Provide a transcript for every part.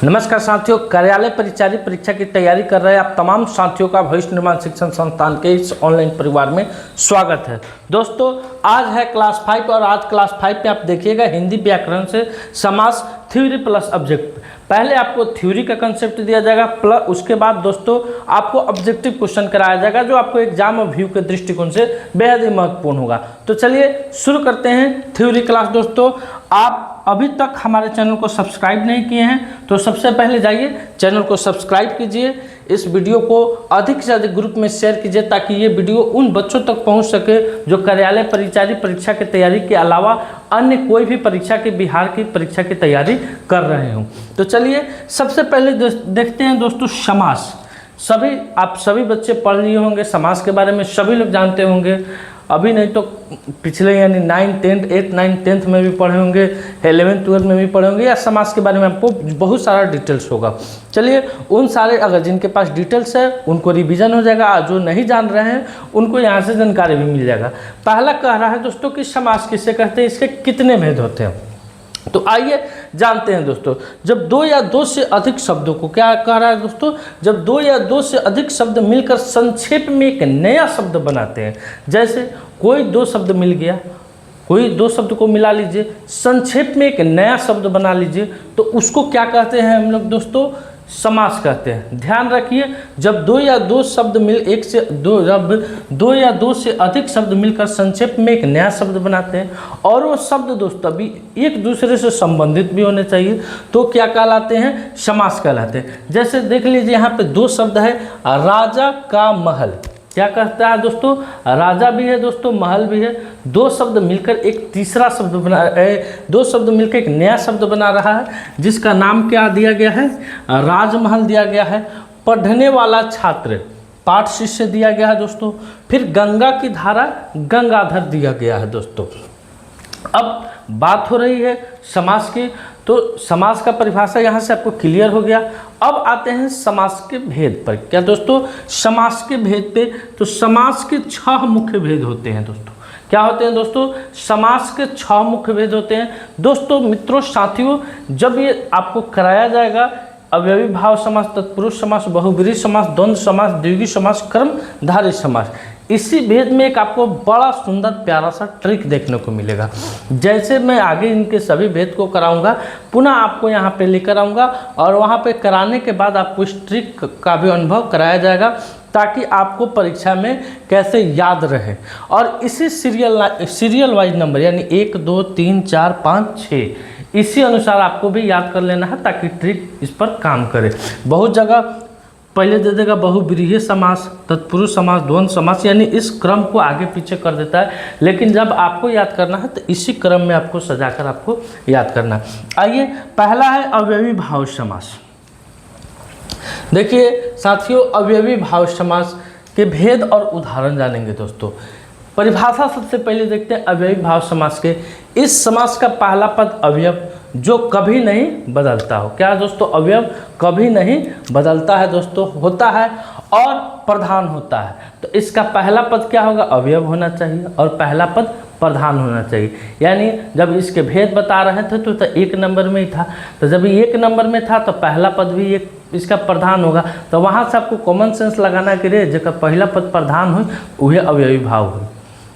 नमस्कार साथियों, कार्यालय परिचारी परीक्षा की तैयारी कर रहे आप तमाम साथियों का भविष्य निर्माण शिक्षण संस्थान के इस ऑनलाइन परिवार में स्वागत है। दोस्तों, आज है क्लास 5 और आज क्लास 5 में आप देखिएगा हिंदी व्याकरण से समास थ्योरी प्लस ऑब्जेक्ट। पहले आपको थ्योरी का कंसेप्ट दिया जाएगा प्लस उसके बाद दोस्तों आपको ऑब्जेक्टिव क्वेश्चन कराया जाएगा जो आपको एग्जाम और व्यू के दृष्टिकोण से बेहद ही महत्वपूर्ण होगा। तो चलिए शुरू करते हैं थ्योरी क्लास। दोस्तों, आप अभी तक हमारे चैनल को सब्सक्राइब नहीं किए हैं तो सबसे पहले जाइए चैनल को सब्सक्राइब कीजिए, इस वीडियो को अधिक से अधिक ग्रुप में शेयर कीजिए ताकि ये वीडियो उन बच्चों तक पहुंच सके जो कार्यालय परिचारी परीक्षा की तैयारी के अलावा अन्य कोई भी परीक्षा की बिहार की परीक्षा की तैयारी कर रहे हों। तो चलिए सबसे पहले देखते हैं दोस्तों समास। आप सभी बच्चे पढ़ लिए होंगे समास के बारे में, सभी लोग जानते होंगे, अभी नहीं तो पिछले यानी 9, 10, 8, 9, 10th में भी पढ़े होंगे, 11th, 12th में भी पढ़े होंगे, या समास के बारे में आपको बहुत सारा डिटेल्स होगा। चलिए उन सारे अगर जिनके पास डिटेल्स है उनको रिवीजन हो जाएगा, जो नहीं जान रहे हैं उनको यहाँ से जानकारी भी मिल जाएगा। पहला कह रहा है दोस्तों कि समास किसे कहते हैं, इसके कितने भेद होते हैं। तो आइए जानते हैं दोस्तों। जब दो या दो से अधिक शब्दों को, क्या कह रहा है दोस्तों, जब दो या दो से अधिक शब्द मिलकर संक्षेप में एक नया शब्द बनाते हैं। जैसे कोई दो शब्द मिल गया, कोई दो शब्द को मिला लीजिए, संक्षेप में एक नया शब्द बना लीजिए, तो उसको क्या कहते हैं हम लोग दोस्तों, समास कहते हैं। ध्यान रखिए, जब दो या दो शब्द जब दो या दो से अधिक शब्द मिलकर संक्षेप में एक नया शब्द बनाते हैं और वो शब्द दोस्तों अभी एक दूसरे से संबंधित भी होने चाहिए तो क्या कहलाते हैं, समास कहलाते हैं। जैसे देख लीजिए यहाँ पे दो शब्द है, राजा का महल। क्या कहता है दोस्तों, राजा भी है दोस्तों, महल भी है। दो शब्द मिलकर एक तीसरा शब्द दो शब्द मिलकर एक नया शब्द बना रहा है जिसका नाम क्या दिया गया है, राजमहल दिया गया है। पढ़ने वाला छात्र, पाठ शिष्य दिया गया है दोस्तों। फिर गंगा की धारा, गंगाधर दिया गया है दोस्तों। अब बात हो रही है समास की, तो समास का परिभाषा यहाँ से आपको क्लियर हो गया। अब आते हैं समास के भेद पर। क्या दोस्तों, समास के भेद पे, तो समास के 6 मुख्य भेद होते हैं दोस्तों। क्या होते हैं दोस्तों, समास के 6 मुख्य भेद होते हैं दोस्तों। मित्रों साथियों, जब ये आपको कराया जाएगा अवयवी भाव समास, तत्पुरुष समास, बहुब्रीहि समास, द्वंद्व समास, द्विगु समास, कर्मधारय समास, इसी भेद में एक आपको बड़ा सुंदर प्यारा सा ट्रिक देखने को मिलेगा। जैसे मैं आगे इनके सभी भेद को कराऊंगा, पुनः आपको यहाँ पे लेकर आऊँगा और वहाँ पे कराने के बाद आपको इस ट्रिक का भी अनुभव कराया जाएगा ताकि आपको परीक्षा में कैसे याद रहे। और इसी सीरियल वाइज नंबर यानी 1, 2, 3, 4, 5, 6 इसी अनुसार आपको भी याद कर लेना है ताकि ट्रिक इस पर काम करे। बहुत जगह पहले दे देगा बहुब्रीहि समास, तत्पुरुष समास, द्वंद्व समास, यानी इस क्रम को आगे पीछे कर देता है, लेकिन जब आपको याद करना है तो इसी क्रम में आपको सजाकर आपको याद करना है। आइए, पहला है अवयवी भाव समास। देखिए साथियों, अवयवी भाव समास के भेद और उदाहरण जानेंगे दोस्तों। परिभाषा सबसे पहले देखते हैं अवयवी भाव समास के। इस समास का पहला पद अवयव जो कभी नहीं बदलता हो। क्या दोस्तों, अवयव कभी नहीं बदलता है दोस्तों, होता है और प्रधान होता है। तो इसका पहला पद क्या होगा, अवयव होना चाहिए और पहला पद प्रधान होना चाहिए। यानी जब इसके भेद बता रहे थे तो 1 नंबर में ही था, तो जब 1 नंबर में था तो पहला पद भी एक इसका प्रधान होगा। तो वहाँ से आपको कॉमन सेंस लगाना कि रे जब पहला पद प्रधान हो वह अवयवी भाव हो।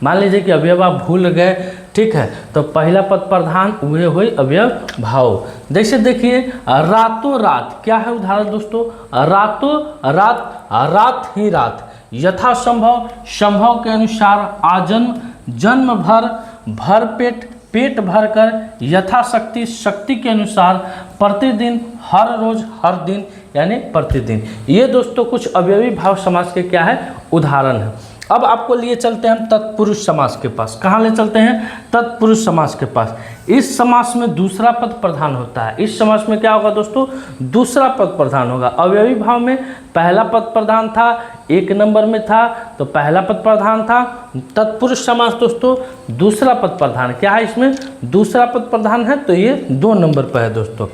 मान लीजिए कि अवयव आप भूल गए, ठीक है, तो पहला पद प्रधान वह हुई अवयव भाव। जैसे देखिए रातों रात, क्या है उदाहरण दोस्तों, रातों रात, रात ही रात, यथा संभव, संभव के अनुसार, आजन्म, जन्म भर, भर पेट, पेट भर कर, यथाशक्ति, शक्ति के अनुसार, प्रतिदिन, हर रोज, हर दिन, यानी प्रतिदिन। ये दोस्तों कुछ अवयवी भाव समास के क्या है, उदाहरण है। अब आपको लिए चलते हैं हम तत्पुरुष समास के पास। कहाँ ले चलते हैं, तत्पुरुष समास के पास। इस समास में दूसरा पद प्रधान होता है। इस समास में क्या होगा दोस्तों, दूसरा पद प्रधान होगा। अवयवी भाव में पहला पद प्रधान था, 1 नंबर में था तो पहला पद प्रधान था। तत्पुरुष समास दोस्तों दूसरा पद प्रधान, क्या है इसमें, दूसरा पद प्रधान है तो ये 2 नंबर पर है दोस्तों।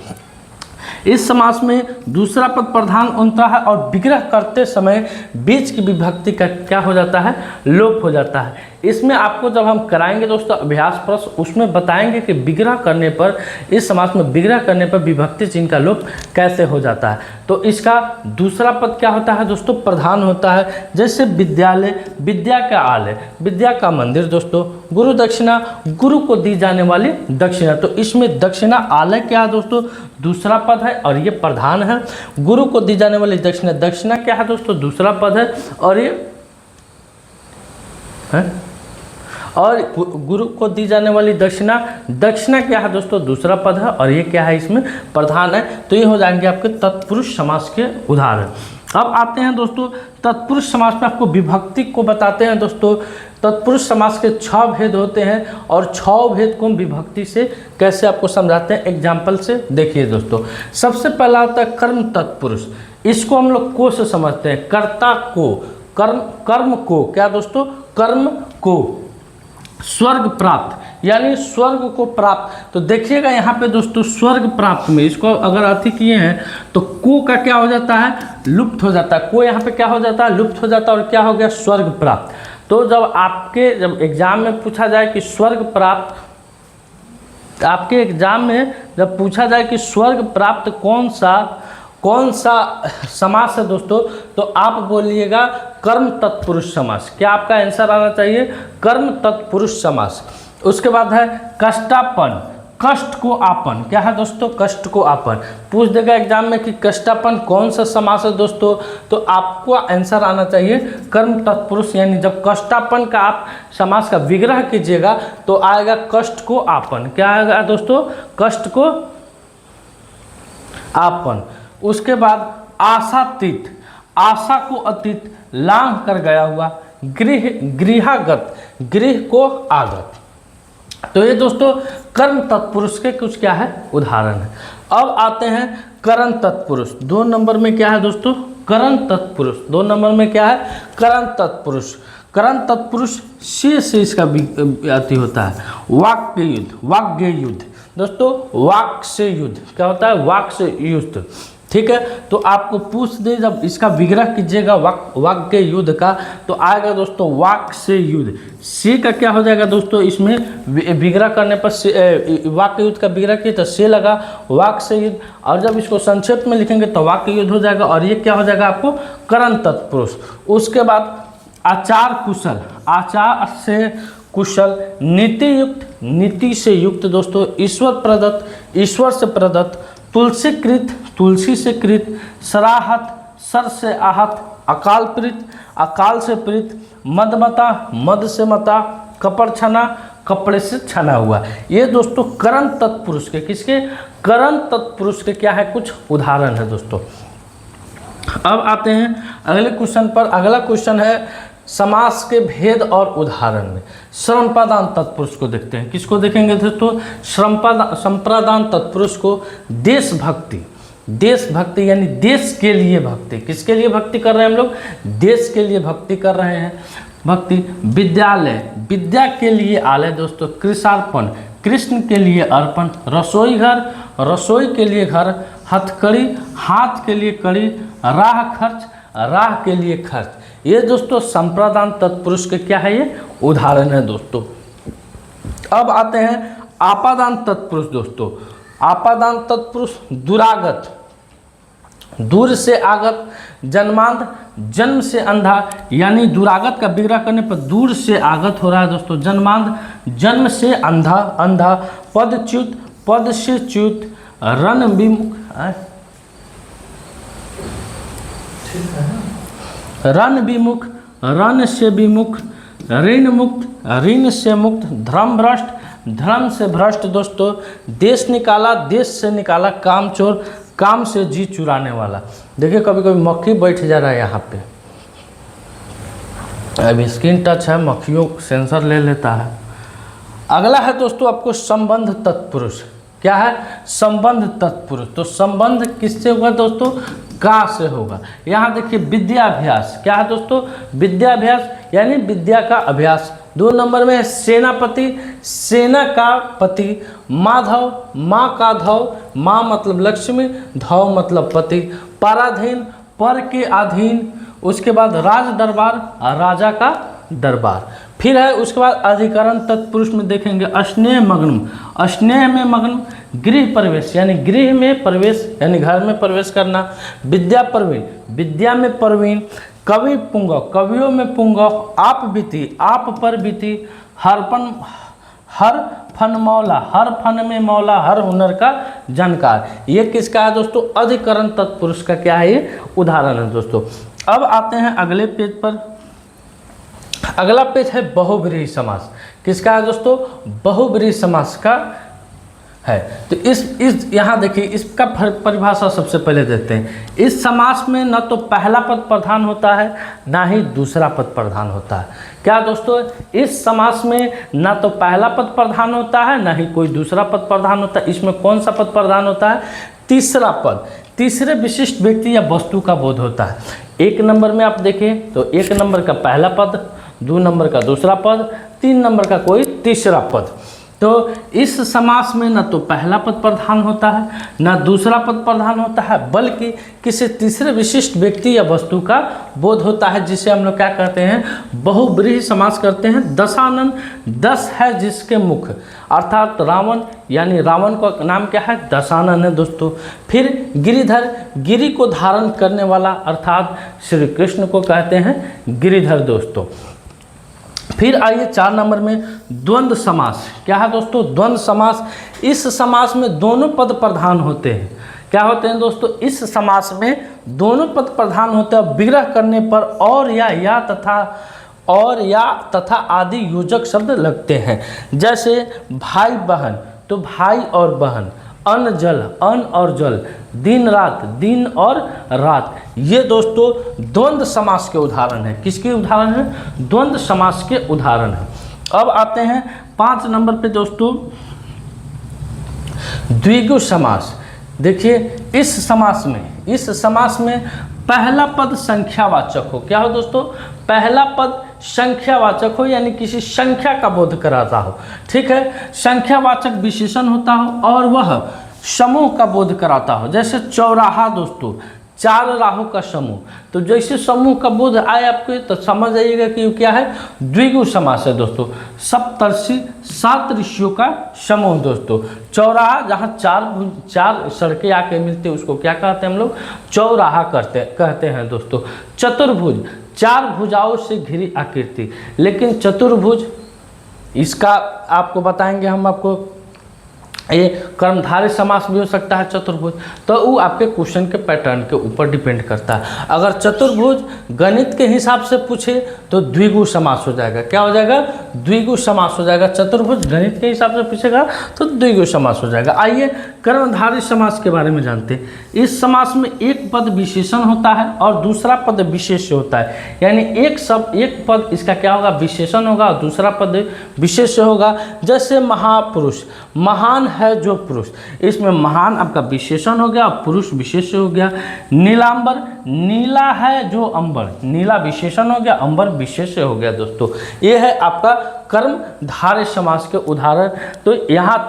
इस समास में दूसरा पद प्रधान होता है और विग्रह करते समय बीच की विभक्ति का क्या हो जाता है, लोप हो जाता है। इसमें आपको जब हम कराएंगे दोस्तों अभ्यास प्रश्न, उसमें बताएंगे कि विग्रह करने पर, इस समास में विग्रह करने पर विभक्ति चिन्ह का लोप कैसे हो जाता है। तो इसका दूसरा पद क्या होता है दोस्तों, प्रधान होता है। जैसे विद्यालय, विद्या का आलय, विद्या का मंदिर दोस्तों। गुरु दक्षिणा, गुरु को दी जाने वाली दक्षिणा, तो इसमें दक्षिणा आलय क्या है दोस्तों, दूसरा पद है और ये प्रधान है। गुरु को दी जाने वाली दक्षिणा, दक्षिणा क्या है दोस्तों, दूसरा पद है और ये है, और गुरु को दी जाने वाली दक्षिणा, दक्षिणा क्या है दोस्तों, दूसरा पद है और ये क्या है, इसमें प्रधान है। तो ये हो जाएंगे आपके तत्पुरुष समास के उदाहरण। अब आते हैं दोस्तों तत्पुरुष समास में आपको विभक्ति को बताते हैं दोस्तों। तत्पुरुष समास के 6 भेद होते हैं और 6 भेद को हम विभक्ति से कैसे आपको समझाते हैं, एग्जाम्पल से देखिए दोस्तों। सबसे पहला होता है कर्म तत्पुरुष, इसको हम लोग को से समझते हैं, कर्ता को, कर्म को, क्या दोस्तों, कर्म को। स्वर्ग प्राप्त यानी स्वर्ग को प्राप्त, तो देखिएगा यहाँ पे दोस्तों स्वर्ग प्राप्त में इसको अगर अति किए हैं तो को का क्या हो जाता है, लुप्त हो जाता है। को यहाँ पे क्या हो जाता है, लुप्त हो जाता है और क्या हो गया, स्वर्ग प्राप्त। तो जब एग्जाम में पूछा जाए कि स्वर्ग प्राप्त, आपके एग्जाम में जब पूछा जाए कि स्वर्ग प्राप्त कौन सा समास है दोस्तों, तो आप बोलिएगा कर्म तत्पुरुष समास। क्या आपका आंसर आना चाहिए, कर्म तत्पुरुष समास। उसके बाद है कष्टापन, कष्ट को आपन, क्या है दोस्तों, कष्ट को आपन। पूछ देगा एग्जाम में कि कष्टापन कौन सा समास है दोस्तों, तो आपको आंसर आना चाहिए कर्म तत्पुरुष। यानी जब कष्टापन का आप समास का विग्रह कीजिएगा तो आएगा कष्ट को आपन। क्या आएगा दोस्तों, कष्ट को आपन। उसके बाद आशातीत, आशा को अतीत, लांघ कर गया हुआ। गृहागत, गृह को आगत। तो ये दोस्तों कर्म तत्पुरुष के कुछ क्या है, उदाहरण है। अब आते हैं करण तत्पुरुष। 2 नंबर में क्या है दोस्तों, करण तत्पुरुष। 2 नंबर में क्या है, करण तत्पुरुष। करण तत्पुरुष से इसका अति होता है। वाक्य युद्ध, वाक्य युद्ध दोस्तों, वाक से युद्ध क्या होता है, वाक से युद्ध, ठीक है। तो आपको पूछ दे जब इसका विग्रह कीजिएगा वाक्य युद्ध का, तो आएगा दोस्तों वाक से युद्ध। से का क्या हो जाएगा दोस्तों, इसमें विग्रह करने पर वाक्य युद्ध का विग्रह किया तो से लगा, वाक से युद्ध। और जब इसको संक्षेप में लिखेंगे तो वाक्य युद्ध हो जाएगा और ये क्या हो जाएगा आपको, करण तत्पुरुष। उसके बाद आचार कुशल, आचार से कुशल। नीति युक्त, नीति से युक्त दोस्तों। ईश्वर प्रदत्त, ईश्वर से प्रदत्त। तुलसी कृत, तुलसी से कृत। सराहत, सर से आहत। अकाल प्रीत, अकाल से प्रीत। मदमता, मद से मता। कपड़ छना, कपड़े से छना हुआ। ये दोस्तों करण तत्पुरुष के, किसके, करण तत्पुरुष के क्या है, कुछ उदाहरण है दोस्तों। अब आते हैं अगले क्वेश्चन पर। अगला क्वेश्चन है समास के भेद और उदाहरण में। श्रमप्रदान तत्पुरुष को देखते हैं। किसको देखेंगे दोस्तों, संप्रदान तत्पुरुष को। देशभक्ति, देशभक्ति यानी देश के लिए भक्ति। किसके लिए भक्ति कर रहे हैं हम लोग, देश के लिए भक्ति कर रहे हैं भक्ति। विद्यालय, विद्या के लिए आलय दोस्तों। कृषार्पण, कृष्ण के लिए अर्पण। रसोई घर, रसोई के लिए घर। हथकड़ी, हाथ के लिए कड़ी। राह खर्च, राह के लिए खर्च। ये दोस्तों संप्रदान तत्पुरुष के क्या है, ये उदाहरण है दोस्तों। अब आते हैं आपादान तत्पुरुष दोस्तों। आपादान तत्पुरुष दुरागत, दूर से आगत। जन्मांध, जन्म से अंधा, यानी दुरागत का विग्रह करने पर दूर से आगत हो रहा है दोस्तों। जन्मांध, जन्म से अंधा, अंधा। पदच्युत, पद से च्युत। रण विमुख, रण विमुख, रण से विमुख। ऋण मुक्त, ऋण से मुक्त। धर्म भ्रष्ट, धर्म से भ्रष्ट दोस्तों। देश निकाला, देश से निकाला। काम चोर, काम से जी चुराने वाला। देखिए कभी कभी मक्खी बैठ जा रहा है यहाँ पे, अभी स्क्रीन टच है, मक्खियों सेंसर ले लेता है। अगला है दोस्तों आपको संबंध तत्पुरुष। क्या है, संबंध तत्पुरुष। तो संबंध किससे होगा दोस्तों, का से होगा। यहाँ देखिए विद्याभ्यास, क्या है दोस्तों, विद्याभ्यास यानी विद्या का अभ्यास। 2 नंबर में है सेनापति, सेना का पति, माधव, माँ का धव, माँ मतलब लक्ष्मी, धव मतलब पति, पराधीन, पर के अधीन, उसके बाद राज दरबार, राजा का दरबार। फिर है उसके बाद अधिकरण तत्पुरुष में देखेंगे स्नेह मग्न, स्नेह में मग्न, गृह प्रवेश यानी गृह में प्रवेश यानी घर में प्रवेश करना, विद्या प्रवीण, विद्या में प्रवीण, कवि पुंगव, कवियों में पुंगव, आप बीती, आप पर बीती, हरपन, हर फन मौला, हर फन में मौला, हर हुनर का जानकार। ये किसका है दोस्तों? अधिकरण तत्पुरुष का क्या है? ये उदाहरण है दोस्तों। अब आते हैं अगले पेज पर। अगला पेज है बहुब्रीहि समास। किसका है दोस्तों? बहुब्रीहि समास का है। तो इस यहाँ देखिए, इसका परिभाषा सबसे पहले देते हैं। इस समास में न तो पहला पद प्रधान होता है ना ही दूसरा पद प्रधान होता है। क्या दोस्तों? इस समास में ना तो पहला पद प्रधान होता है ना ही कोई दूसरा पद प्रधान होता है। इसमें कौन सा पद प्रधान होता है? तीसरा पद, तीसरे विशिष्ट व्यक्ति या वस्तु का बोध होता है। 1 नंबर में आप देखें तो 1 नंबर का पहला पद, 2 नंबर का दूसरा पद, 3 नंबर का कोई तीसरा पद। तो इस समास में न तो पहला पद प्रधान होता है न दूसरा पद प्रधान होता है, बल्कि किसी तीसरे विशिष्ट व्यक्ति या वस्तु का बोध होता है, जिसे हम लोग क्या कहते हैं? बहुब्रीहि समास करते हैं। दशानन, 10 है जिसके मुख, अर्थात रावण, यानी रावण का नाम क्या है? दशानन है दोस्तों। फिर गिरिधर, गिरि को धारण करने वाला, अर्थात श्री कृष्ण को कहते हैं गिरिधर दोस्तों। फिर आइए 4 नंबर में द्वंद्व समास। क्या है दोस्तों? द्वंद्व समास। इस समास में दोनों पद प्रधान होते हैं। क्या होते हैं दोस्तों? इस समास में दोनों पद प्रधान होते हैं। विग्रह करने पर और या तथा आदि योजक शब्द लगते हैं। जैसे भाई बहन, तो भाई और बहन, अन्न जल, अन्न और जल, दिन रात, दिन और रात। ये दोस्तों द्वंद्व समास के उदाहरण हैं। किसके उदाहरण हैं? द्वंद्व समास के उदाहरण हैं। अब आते हैं 5 नंबर पे दोस्तों, द्विगु समास। देखिए इस समास में पहला पद संख्यावाचक हो। क्या हो दोस्तों? पहला पद संख्यावाचक हो, यानी किसी संख्या का बोध कराता हो। ठीक है, संख्यावाचक विशेषण होता हो और वह समूह का बोध कराता हो। जैसे चौराहा दोस्तों, 4 राहों का समूह। तो जैसे समूह का बोध आए आपको तो समझ जाइएगा कि ये क्या है? द्विगु समास है दोस्तों। सप्तर्षि, 7 ऋषियों का समूह दोस्तों। चौराहा, जहाँ 4 सड़कें आके मिलते हैं उसको क्या कहते हैं हम लोग? चौराहा कहते हैं दोस्तों। चतुर्भुज, 4 भुजाओं से घिरी आकृति। लेकिन चतुर्भुज, इसका आपको बताएंगे हम आपको, ये कर्मधारय समास भी हो सकता है चतुर्भुज। तो वो आपके क्वेश्चन के पैटर्न के ऊपर डिपेंड करता है। अगर चतुर्भुज गणित के हिसाब से पूछे तो द्विगु समास हो जाएगा। क्या हो जाएगा? द्विगु समास हो जाएगा। चतुर्भुज गणित के हिसाब से पूछेगा तो द्विगु समास हो जाएगा। आइए कर्मधारय समास के बारे में जानते हैं। इस समास में एक पद विशेषण होता है और दूसरा पद विशेष्य होता है। यानी एक पद इसका क्या होगा? विशेषण होगा और दूसरा पद विशेष्य होगा। जैसे महापुरुष, महान है जो पुरुष, इसमें महान आपका विशेषण हो गया और पुरुष विशेष्य हो गया। नीलांबर, नीला है जो अंबर, नीला विशेषण हो गया, अंबर विशेष्य हो गया दोस्तों। ये है आपका कर्मधारय समास के उदाहरण। तो यहाँ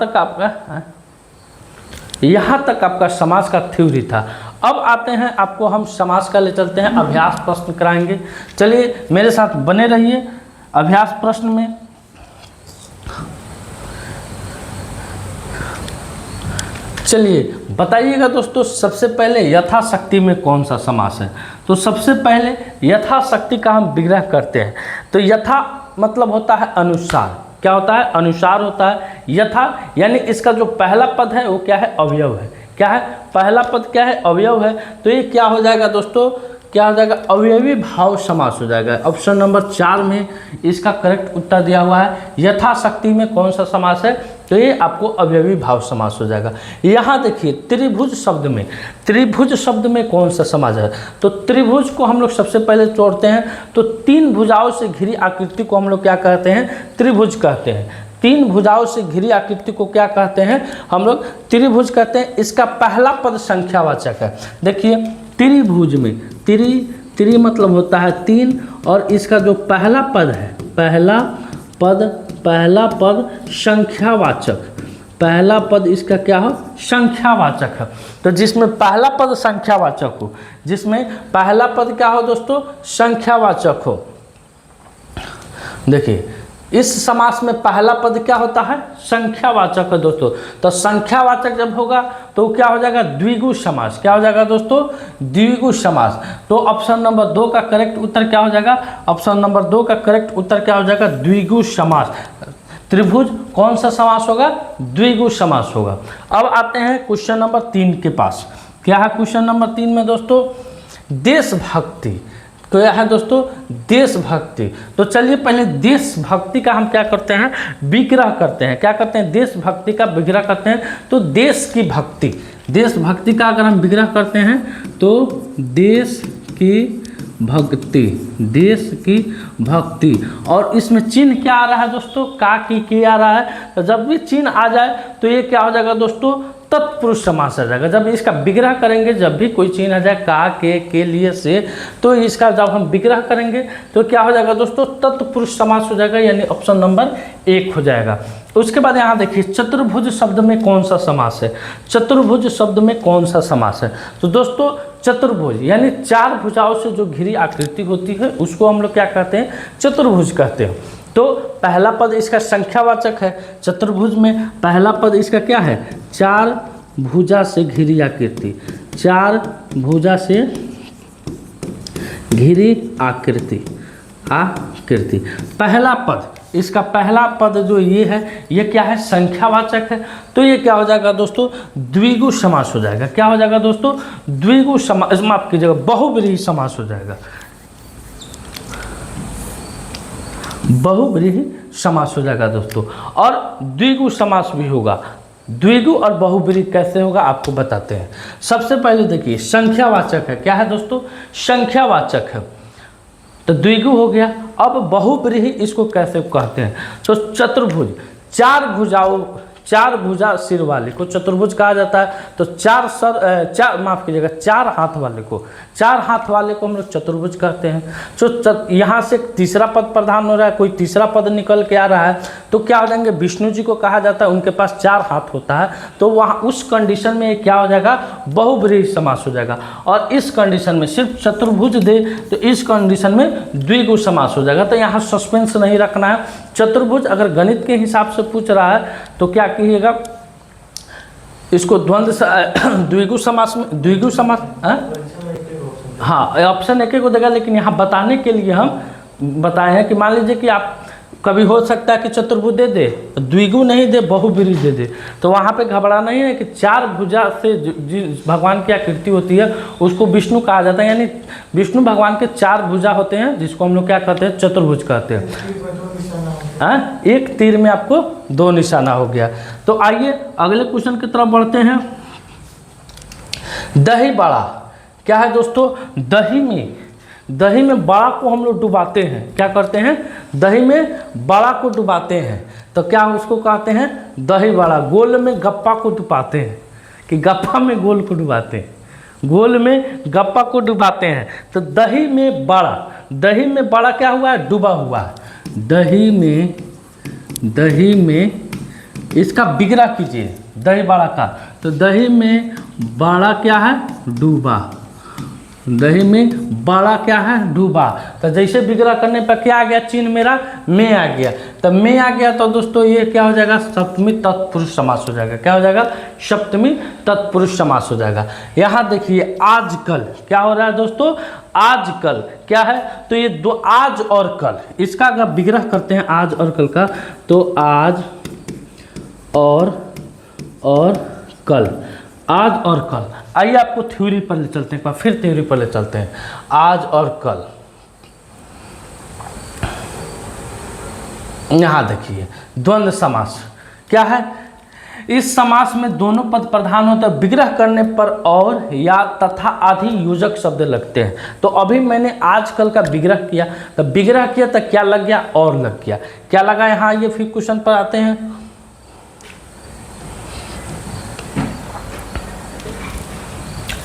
तक आपका समास का थ्योरी था। अब आते हैं, आपको हम समास का ले चलते हैं, अभ्यास प्रश्न कराएंगे। चलिए मेरे साथ बने रहिए। अभ्यास प्रश्न में चलिए बताइएगा दोस्तों, सबसे पहले यथाशक्ति में कौन सा समास है? तो सबसे पहले यथाशक्ति का हम विग्रह करते हैं। तो यथा मतलब होता है अनुसार। क्या होता है? अनुसार होता है। यथा यानी इसका जो पहला पद है वो क्या है? अवयव है। क्या है? पहला पद क्या है? अवयव है। तो ये क्या हो जाएगा दोस्तों? क्या हो जाएगा? अवयवी भाव समास हो जाएगा। ऑप्शन नंबर 4 में इसका करेक्ट उत्तर दिया हुआ है। यथाशक्ति में कौन सा समास है? तो ये आपको अवयवी भाव समास हो जाएगा। यहाँ देखिए त्रिभुज शब्द में कौन सा समास है? तो त्रिभुज को हम लोग सबसे पहले जोड़ते हैं। तो 3 भुजाओं से घिरी आकृति को हम लोग क्या कहते हैं? त्रिभुज कहते हैं। 3 भुजाओं से घिरी आकृति को क्या कहते हैं? हम लोग त्रिभुज कहते हैं। इसका पहला पद संख्यावाचक है। देखिए त्रिभुज में त्रि मतलब होता है 3 और इसका जो पहला पद है, पहला पद, पहला पद संख्यावाचक, पहला पद इसका क्या हो, संख्यावाचक है। तो जिसमें पहला पद संख्यावाचक हो, जिसमें पहला पद क्या हो दोस्तों, संख्यावाचक हो। देखिए इस समास में पहला पद क्या होता है, संख्यावाचक है दोस्तों। तो संख्यावाचक जब होगा तो क्या हो जाएगा, द्विगु समास। क्या हो जाएगा दोस्तों, द्विगु समास। तो ऑप्शन नंबर 2 का करेक्ट उत्तर क्या हो जाएगा, ऑप्शन नंबर 2 का करेक्ट उत्तर क्या हो जाएगा, द्विगु समास। त्रिभुज कौन सा समास होगा, द्विगु समास होगा। अब आते हैं क्वेश्चन नंबर 3 के पास। क्या है क्वेश्चन नंबर 3 में दोस्तों, देशभक्ति। तो यह है दोस्तों देशभक्ति। तो चलिए पहले देशभक्ति का हम क्या करते हैं, विग्रह करते हैं। क्या करते हैं, देशभक्ति का विग्रह करते हैं। तो देश की भक्ति, देशभक्ति का अगर हम विग्रह करते हैं तो देश की भक्ति, देश की भक्ति। और इसमें चिन्ह क्या आ रहा है दोस्तों, का की आ रहा है। तो जब भी चिन्ह आ जाए तो ये क्या हो जाएगा दोस्तों, तत्पुरुष समास आ जाएगा। जब इसका विग्रह करेंगे, जब भी कोई चिन्ह आ जाए का, के लिए, से, तो इसका जब हम विग्रह करेंगे तो क्या हो जाएगा दोस्तों, तत्पुरुष समास हो जाएगा, यानी ऑप्शन नंबर 1 हो जाएगा। उसके बाद यहाँ देखिए चतुर्भुज शब्द में कौन सा समास है, चतुर्भुज शब्द में कौन सा समास है। तो दोस्तों चतुर्भुज यानी 4 भुजाओं से जो घिरी आकृति होती है उसको हम लोग क्या कहते हैं, चतुर्भुज कहते हैं। तो पहला पद इसका संख्यावाचक है, चतुर्भुज में पहला पद इसका क्या है, 4 भुजा से घिरी आकृति, 4 भुजा से घिरी आकृति, आकृति। पहला पद, इसका पहला पद जो ये है, ये क्या है, संख्यावाचक है। तो ये क्या हो जाएगा दोस्तों, द्विगु समास हो जाएगा। क्या हो जाएगा दोस्तों, द्विगु समास, माफ कीजिएगा, बहुब्रीहि समास हो जाएगा, बहुब्रीहि समास हो जाएगा दोस्तों। और द्विगु समास भी होगा। द्विगु और बहुब्रीहि कैसे होगा आपको बताते हैं। सबसे पहले देखिए संख्यावाचक है, क्या है दोस्तों, संख्यावाचक है, तो द्विगु हो गया। अब बहुब्रीहि इसको कैसे कहते हैं, तो चतुर्भुज, 4 भुजाओं, 4 भुजा सिर वाले को चतुर्भुज कहा जाता है। तो 4 माफ कीजिएगा 4 हाथ वाले को, 4 हाथ वाले को हम लोग चतुर्भुज कहते हैं। तो यहाँ से तीसरा पद प्रधान हो रहा है, कोई तीसरा पद निकल के आ रहा है, तो क्या हो जाएंगे, विष्णु जी को कहा जाता है, उनके पास 4 हाथ होता है। तो वहाँ उस कंडीशन में क्या हो जाएगा, बहुब्रीहि समास हो जाएगा। और इस कंडीशन में सिर्फ चतुर्भुज दे तो इस कंडीशन में द्विगु समास हो जाएगा। तो यहाँ सस्पेंस नहीं रखना है। चतुर्भुज अगर गणित के हिसाब से पूछ रहा है तो क्या कीजिएगा, इसको द्वंद्व द्विगु समास में, द्विगु समास, हाँ ऑप्शन 1 को देगा। लेकिन यहाँ बताने के लिए हम बताए हैं कि मान लीजिए कि आप कभी हो सकता है कि चतुर्भुज दे दे, द्विगु नहीं दे, बहुब्रीहि दे दे, तो वहाँ पे घबराना ही है कि 4 भुजा से जिस भगवान की आकृति होती है उसको विष्णु कहा जाता है। यानी विष्णु भगवान के 4 भुजा होते हैं जिसको हम लोग क्या कहते हैं, चतुर्भुज कहते हैं। एक तीर में आपको 2 निशाना हो गया। तो आइए अगले क्वेश्चन की तरफ बढ़ते हैं। दही बड़ा, क्या है दोस्तों, दही में बड़ा को हम लोग डुबाते हैं। क्या करते हैं, दही में बड़ा को डुबाते हैं। तो क्या उसको कहते हैं, दही बड़ा। गोल में गप्पा को डुबाते हैं, कि गप्पा में गोल को डुबाते हैं, गोल में गप्पा को डुबाते हैं। तो दही में बड़ा, दही में बड़ा क्या हुआ है, डूबा हुआ है। दही में इसका विग्रह कीजिए, दही बड़ा का। तो दही में बड़ा क्या है, डूबा, दही में बड़ा क्या है, डूबा। तो जैसे विग्रह करने पर क्या आ गया, चिन्ह मेरा में आ गया। तो में आ गया तो दोस्तों ये क्या हो जाएगा, सप्तमी तत्पुरुष समास हो जाएगा। क्या हो जाएगा, सप्तमी तत्पुरुष समास हो जाएगा। यहाँ देखिए आजकल क्या हो रहा है दोस्तों, आजकल क्या है, तो ये दो आज और कल, इसका अगर विग्रह करते हैं आज और कल का, तो आज और कल, आज और कल। आइए आपको थ्योरी पर ले चलते हैं, एक बार फिर थ्योरी पर ले चलते हैं। आज और कल, यहाँ देखिए द्वंद्व समास क्या है, इस समास में दोनों पद प्रधान होते हैं। विग्रह करने पर और या तथा आदि योजक शब्द लगते हैं। तो अभी मैंने आजकल का विग्रह किया, तो विग्रह किया तो क्या लग गया, और लग गया। क्या लगा यहाँ, ये फिर क्वेश्चन पर आते हैं।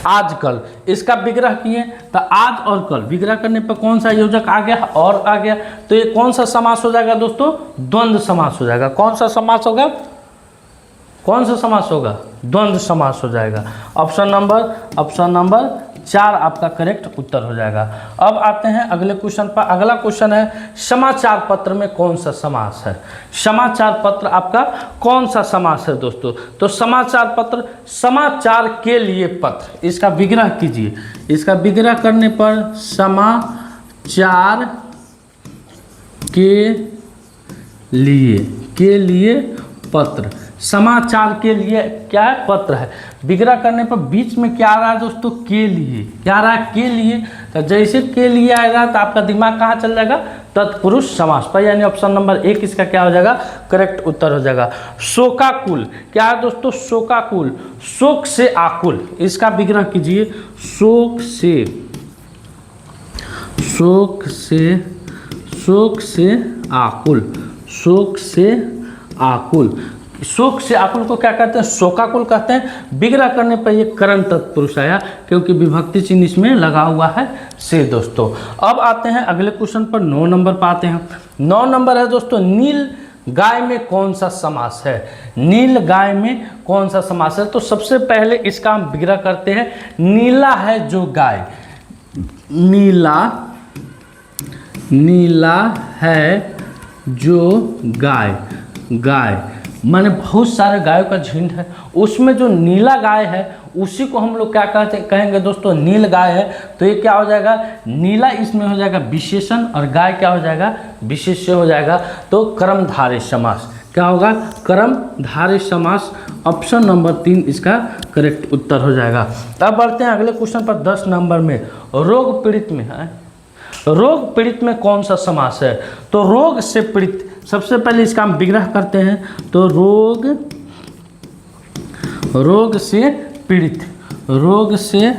आजकल, इसका विग्रह किए तो आज और कल, विग्रह करने पर कौन सा योजक आ गया और आ गया, तो ये कौन सा समास हो जाएगा दोस्तों, द्वंद्व समास हो जाएगा। कौन सा समास होगा, कौन सा समास होगा, द्वंद्व समास हो जाएगा। ऑप्शन नंबर 4 आपका करेक्ट उत्तर हो जाएगा। अब आते हैं अगले क्वेश्चन पर। अगला क्वेश्चन है समाचार पत्र में कौन सा समास है। समाचार पत्र आपका कौन सा समास है दोस्तों, तो समाचार पत्र, समाचार के लिए पत्र, इसका विग्रह कीजिए। इसका विग्रह करने पर समाचार के लिए पत्र, समाचार के लिए क्या है, पत्र है। विग्रह करने पर बीच में क्या आ रहा है दोस्तों, के लिए, क्या आ रहा है, के लिए। तो जैसे के लिए आएगा तो आपका दिमाग कहाँ चल जाएगा, तत्पुरुष समास पर, यानी ऑप्शन नंबर 1 इसका क्या हो जाएगा, करेक्ट उत्तर हो जाएगा। शोकाकुल, क्या है दोस्तों, शोकाकुल, शोक से आकुल, इसका विग्रह कीजिए। शोक से आकुल, शोक से आकुल, शोक से आकुल को क्या कहते हैं, शोकाकुल कहते हैं। विग्रह करने पर ये करण तत्पुरुष आया क्योंकि विभक्ति चिन्ह इसमें लगा हुआ है से दोस्तों। अब आते हैं अगले क्वेश्चन पर, 9 नंबर पर आते हैं। 9 नंबर है दोस्तों, नील गाय में कौन सा समास है, नील गाय में कौन सा समास है। तो सबसे पहले इसका हम विग्रह करते हैं। नीला है जो गाय, नीला है जो गाय माने बहुत सारे गायों का झुंड है, उसमें जो नीला गाय है उसी को हम लोग क्या कहेंगे दोस्तों, नील गाय है। तो ये क्या हो जाएगा, नीला इसमें हो जाएगा विशेषण और गाय क्या हो जाएगा, विशेष्य हो जाएगा। तो कर्मधारय समास, क्या होगा, कर्मधारय समास। ऑप्शन नंबर 3 इसका करेक्ट उत्तर हो जाएगा। अब बढ़ते हैं अगले क्वेश्चन पर, 10 नंबर में। रोग पीड़ित में है, रोग पीड़ित में कौन सा समास है। तो रोग से पीड़ित, सबसे पहले इसका हम विग्रह करते हैं। तो रोग से पीड़ित, रोग से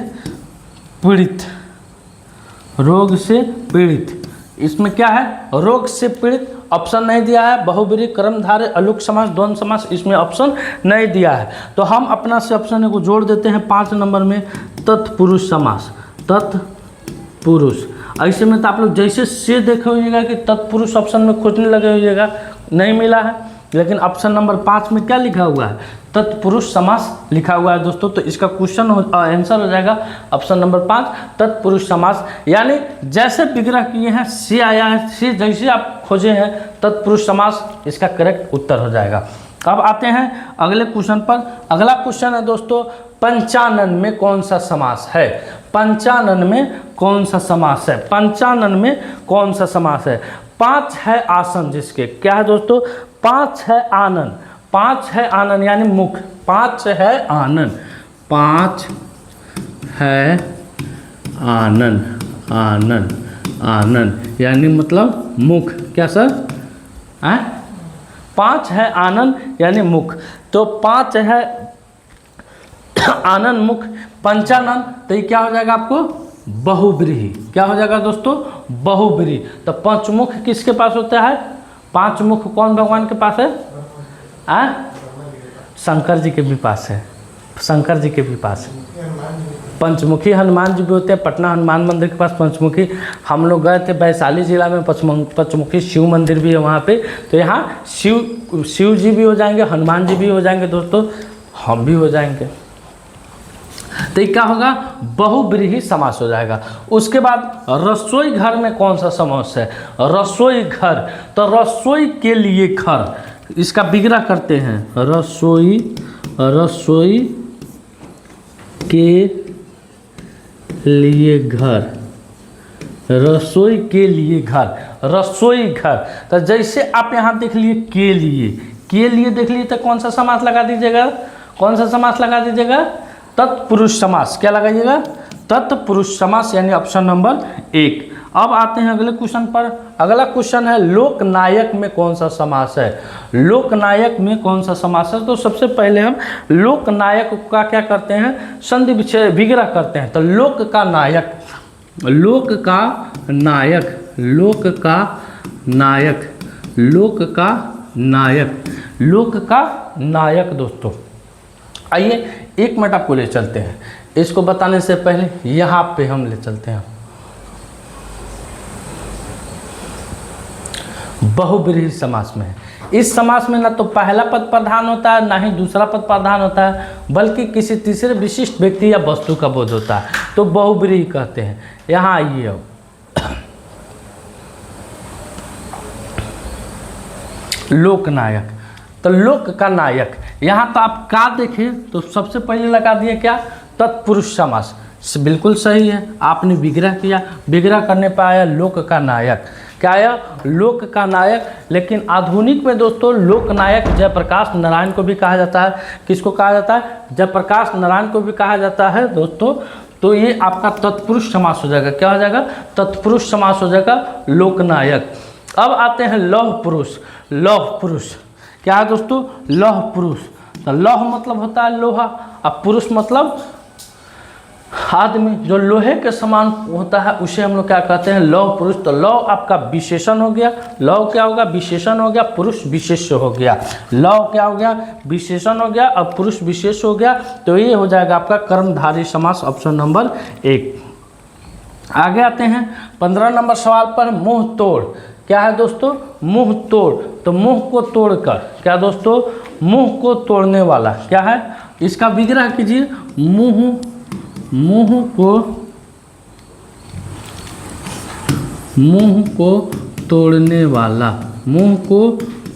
पीड़ित, इसमें क्या है, रोग से पीड़ित। ऑप्शन नहीं दिया है, बहुब्रीहि, कर्मधारय, अलुक समास, द्वंद्व समास, इसमें ऑप्शन नहीं दिया है। तो हम अपना से ऑप्शन को जोड़ देते हैं 5 नंबर में, तत्पुरुष समास, तत्पुरुष। ऐसे में तो आप लोग जैसे से देखे होइएगा कि तत्पुरुष ऑप्शन में खोजने लगे होइएगा, नहीं मिला है, लेकिन ऑप्शन नंबर 5 में क्या लिखा हुआ है, तत्पुरुष समास लिखा हुआ है दोस्तों। तो इसका क्वेश्चन आंसर हो जाएगा ऑप्शन नंबर 5, तत्पुरुष समास। यानी जैसे विग्रह किए हैं से आया है, से जैसे आप खोजे हैं तत्पुरुष समास, इसका करेक्ट उत्तर हो जाएगा। अब आते हैं अगले क्वेश्चन पर। अगला क्वेश्चन है दोस्तों, पंचानन में कौन सा समास है, पंचानन में कौन सा समास है, पंचानन में कौन सा समास है। 5 है आसन जिसके, क्या है दोस्तों, 5 है आनन, 5 है आनन यानी मुख, 5 है आनन, 5 है आनन, आनन यानी मतलब मुख, क्या सर, 5 है आनन यानी मुख। तो 5 है आनन मुख, पंचानन, तो ये क्या हो जाएगा आपको, बहुब्रीहि, क्या हो जाएगा दोस्तों, बहुब्रीहि। तो पंचमुख किसके पास होता है, 5 मुख कौन भगवान के पास है, शंकर जी के भी पास है, शंकर जी के भी पास है। पंचमुखी हनुमान जी भी होते हैं, पटना हनुमान मंदिर के पास पंचमुखी। हम लोग गए थे वैशाली जिला में, पंचमुखी शिव मंदिर भी है वहाँ पे। तो यहाँ शिव जी भी हो जाएंगे, हनुमान जी भी हो जाएंगे दोस्तों, हम भी हो जाएंगे। तो ये क्या होगा, बहुब्रीहि समास हो जाएगा। उसके बाद रसोई घर में कौन सा समास है, रसोई घर। तो रसोई के लिए घर, इसका विग्रह करते हैं, रसोई के लिए घर, रसोई के लिए घर, रसोई घर। तो जैसे आप यहाँ देख लिए के लिए देख लिए, तो कौन सा समास लगा दीजिएगा, कौन सा समास लगा दीजिएगा, तत्पुरुष समास। क्या लगाइएगा, तत्पुरुष समास, यानी ऑप्शन नंबर 1। अब आते हैं अगले क्वेश्चन पर। अगला क्वेश्चन है, लोकनायक में कौन सा समास है, लोकनायक में कौन सा समास है। तो सबसे पहले हम लोकनायक का क्या करते हैं, संधि विच्छेद विग्रह करते हैं। तो लोक का नायक, लोक का नायक, लोक का नायक, लोक का नायक, लोक का नायक दोस्तों। आइए 1 मिनट आपको ले चलते हैं, इसको बताने से पहले यहाँ पे हम ले चलते हैं बहुब्रीहि समास में। इस समास में ना तो पहला पद प्रधान होता है, ना ही दूसरा पद प्रधान होता है, बल्कि किसी तीसरे विशिष्ट व्यक्ति या वस्तु का बोध होता है, तो बहुब्रीहि कहते हैं। यहाँ आइए अब लोकनायक, तो लोक का नायक, यहाँ तो आप का देखें तो सबसे पहले लगा दिए क्या, तत्पुरुष समास। बिल्कुल सही है, आपने विग्रह किया, विग्रह करने पर आया लोक का नायक। क्या आया, लोक का नायक। लेकिन आधुनिक में दोस्तों लोकनायक जयप्रकाश नारायण को भी कहा जाता है। किसको कहा जाता है, जयप्रकाश नारायण को भी कहा जाता है दोस्तों। तो ये आपका तत्पुरुष समास हो जाएगा। क्या हो जाएगा, तत्पुरुष समास हो जाएगा लोकनायक। अब आते हैं लौह पुरुष। लौह पुरुष क्या है दोस्तों, लौह पुरुष। तो लौह मतलब होता है लोहा, अब पुरुष मतलब आदमी जो लोहे के समान होता है, उसे हम लोग क्या कहते हैं, लौह पुरुष। तो लौह आपका विशेषण हो गया, लौह क्या होगा, विशेषण हो गया, पुरुष विशेष हो गया। लौह क्या हो गया, विशेषण हो गया और पुरुष विशेष हो गया। तो ये हो जाएगा आपका कर्मधारय समास, ऑप्शन नंबर 1। आगे आते हैं 15 नंबर सवाल पर, मुंह तोड़। क्या है दोस्तों, मुंह तोड़। तो मुंह को तोड़कर, क्या दोस्तों, मुंह को तोड़ने वाला क्या है, इसका विग्रह कीजिए। मुंह को तोड़ने वाला, मुंह को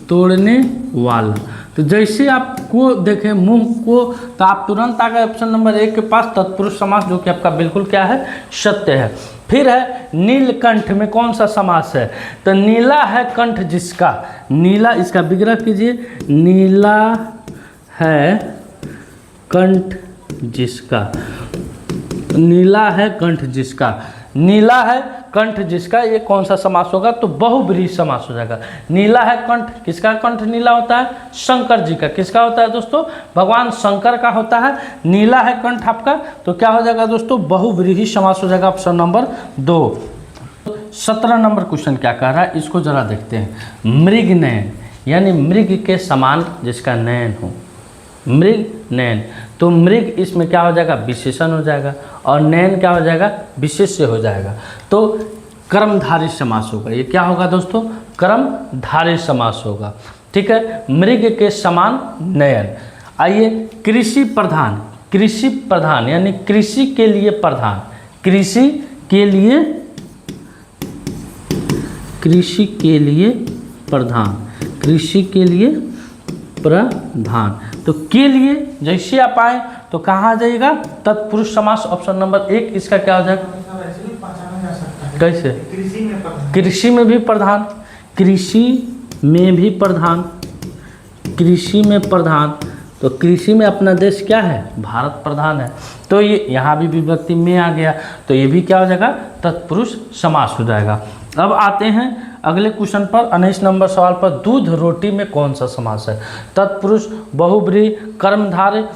तोड़ने वाला। तो जैसे आपको देखें मुंह को, तो आप तुरंत आ गए ऑप्शन नंबर 1 के पास, तत्पुरुष समास, जो कि आपका बिल्कुल क्या है, सत्य है। फिर है नीलकंठ में कौन सा समास है, तो नीला है कंठ जिसका, नीला, इसका विग्रह कीजिए। नीला है कंठ जिसका, नीला है कंठ जिसका, नीला है कंठ जिसका, ये कौन सा समास होगा, तो बहुब्रीहि समास हो जाएगा। नीला है कंठ, किसका कंठ नीला होता है, शंकर जी का। किसका होता है दोस्तों, भगवान शंकर का होता है। नीला है कंठ आपका, तो क्या हो जाएगा दोस्तों, बहुब्रीहि समास हो जाएगा, ऑप्शन नंबर 2। 17 नंबर क्वेश्चन क्या कह रहा है, इसको जरा देखते हैं। मृग नयन, यानी मृग के समान जिसका नयन हो, मृग नयन। तो मृग इसमें क्या हो जाएगा, विशेषण हो जाएगा, और नयन क्या हो जाएगा, विशेष्य हो जाएगा। तो कर्मधारय समास होगा। ये क्या होगा दोस्तों, कर्मधारय समास होगा। ठीक है, मृग के समान नयन। आइए कृषि प्रधान, कृषि प्रधान यानी कृषि के लिए प्रधान, कृषि के लिए, कृषि के लिए प्रधान, कृषि के लिए प्रधान। तो के लिए जैसे आप आए तो कहाँ आ जाएगा, तत्पुरुष समास, ऑप्शन नंबर 1 इसका क्या हो जाएगा, कैसे, कृषि में भी प्रधान, कृषि में भी प्रधान, कृषि में प्रधान। तो कृषि में अपना देश क्या है, भारत प्रधान है। तो ये यहाँ भी विभक्ति में आ गया, तो ये भी क्या हो जाएगा, तत्पुरुष समास हो जाएगा। अब आते हैं अगले क्वेश्चन पर, 19 नंबर सवाल पर, दूध रोटी में कौन सा समास है, तत्पुरुष, बहुब्रीहि, कर्मधारय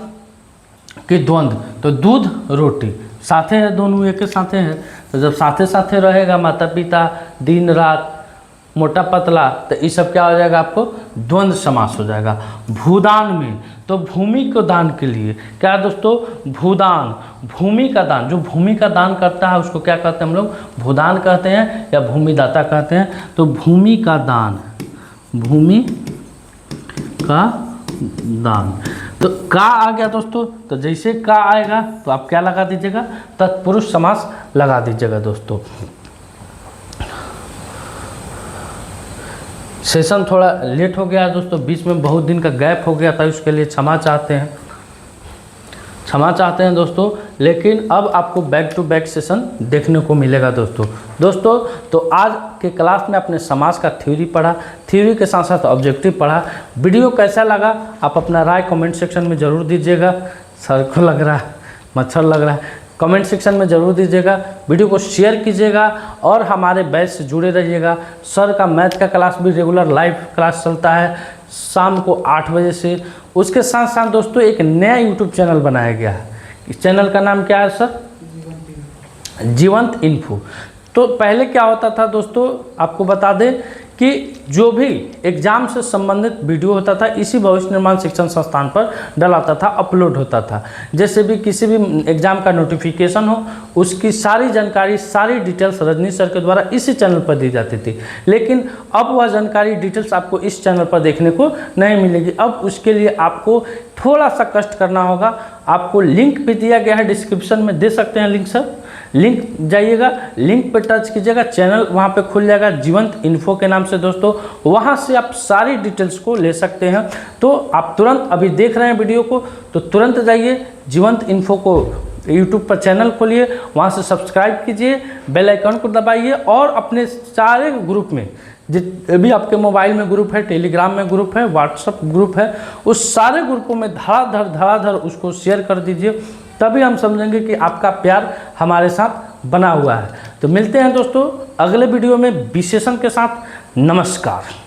कि द्वंद्व। तो दूध रोटी साथे है, दोनों एक साथे है। तो जब साथे साथे रहेगा, माता पिता, दिन रात, मोटा पतला, तो ये सब क्या हो जाएगा, आपको द्वंद्व समास हो जाएगा। भूदान में, तो भूमि को दान के लिए, क्या दोस्तों, भूदान, भूमि का दान, जो भूमि का दान करता है उसको क्या कहते हैं हम लोग, भूदान कहते हैं या भूमिदाता कहते हैं। तो भूमि का दान, भूमि का दान। तो का आ गया दोस्तों, तो जैसे का आएगा तो आप क्या लगा दीजिएगा, तत्पुरुष समास लगा दीजिएगा दोस्तों। सेशन थोड़ा लेट हो गया दोस्तों, बीच में बहुत दिन का गैप हो गया था, उसके लिए क्षमा चाहते हैं दोस्तों। लेकिन अब आपको बैक टू बैक सेशन देखने को मिलेगा दोस्तों। तो आज के क्लास में आपने समास का थ्योरी पढ़ा, थ्योरी के साथ साथ ऑब्जेक्टिव पढ़ा। वीडियो कैसा लगा आप अपना राय कमेंट सेक्शन में ज़रूर दीजिएगा। सर को लग रहा है, मच्छर लग रहा है, कमेंट सेक्शन में ज़रूर दीजिएगा। वीडियो को शेयर कीजिएगा और हमारे बैच से जुड़े रहिएगा। सर का मैथ का क्लास भी रेगुलर लाइव क्लास चलता है शाम को 8 बजे से। उसके साथ साथ दोस्तों एक नया यूट्यूब चैनल बनाया गया है। इस चैनल का नाम क्या है सर, जीवंत इन्फो। तो पहले क्या होता था दोस्तों, आपको बता दें, कि जो भी एग्ज़ाम से संबंधित वीडियो होता था इसी भविष्य निर्माण शिक्षण संस्थान पर डलाता था, अपलोड होता था। जैसे भी किसी भी एग्ज़ाम का नोटिफिकेशन हो उसकी सारी जानकारी, सारी डिटेल्स रजनी सर के द्वारा इसी चैनल पर दी जाती थी। लेकिन अब वह जानकारी, डिटेल्स आपको इस चैनल पर देखने को नहीं मिलेगी। अब उसके लिए आपको थोड़ा सा कष्ट करना होगा। आपको लिंक भी दिया गया है, डिस्क्रिप्शन में दे सकते हैं लिंक सर, लिंक जाइएगा, लिंक पर टच कीजिएगा, चैनल वहाँ पे खुल जाएगा जीवंत इन्फो के नाम से दोस्तों। वहाँ से आप सारी डिटेल्स को ले सकते हैं। तो आप तुरंत अभी देख रहे हैं वीडियो को तो तुरंत जाइए जीवंत इन्फो को यूट्यूब पर चैनल खोलिए, वहाँ से सब्सक्राइब कीजिए, बेल आइकन को दबाइए और अपने सारे ग्रुप में भी आपके मोबाइल में ग्रुप है, टेलीग्राम में ग्रुप है, व्हाट्सएप ग्रुप है, उस सारे ग्रुपों में धड़ाधड़ उसको शेयर कर दीजिए। तभी हम समझेंगे कि आपका प्यार हमारे साथ बना हुआ है। तो मिलते हैं दोस्तों अगले वीडियो में विशेषण के साथ। नमस्कार।